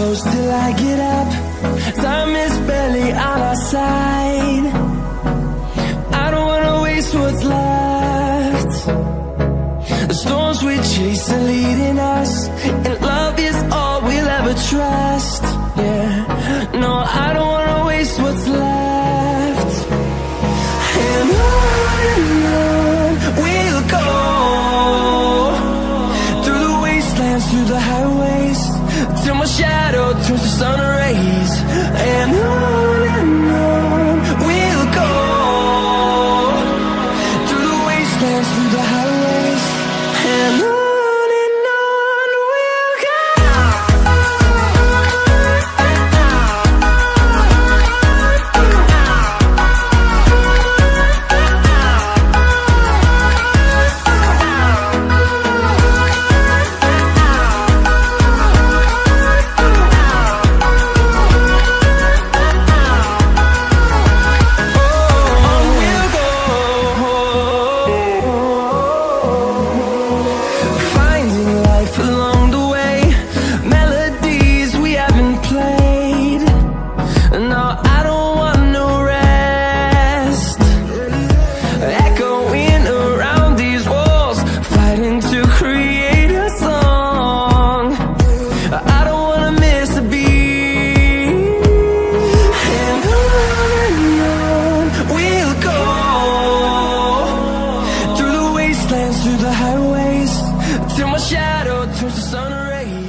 close till I get up. Time is barely on our side. I don't wanna waste what's left. The storms we chase are leading us, and love is all we'll ever trust. Yeah, no, I don't wanna waste what's left. And on we'll go, through the wastelands, through the highways, till my shadow turns to sun rays. And on we'll go, through the wastelands, through the highways, and on we'll go. Through the highways, till my shadow turns to sun rays.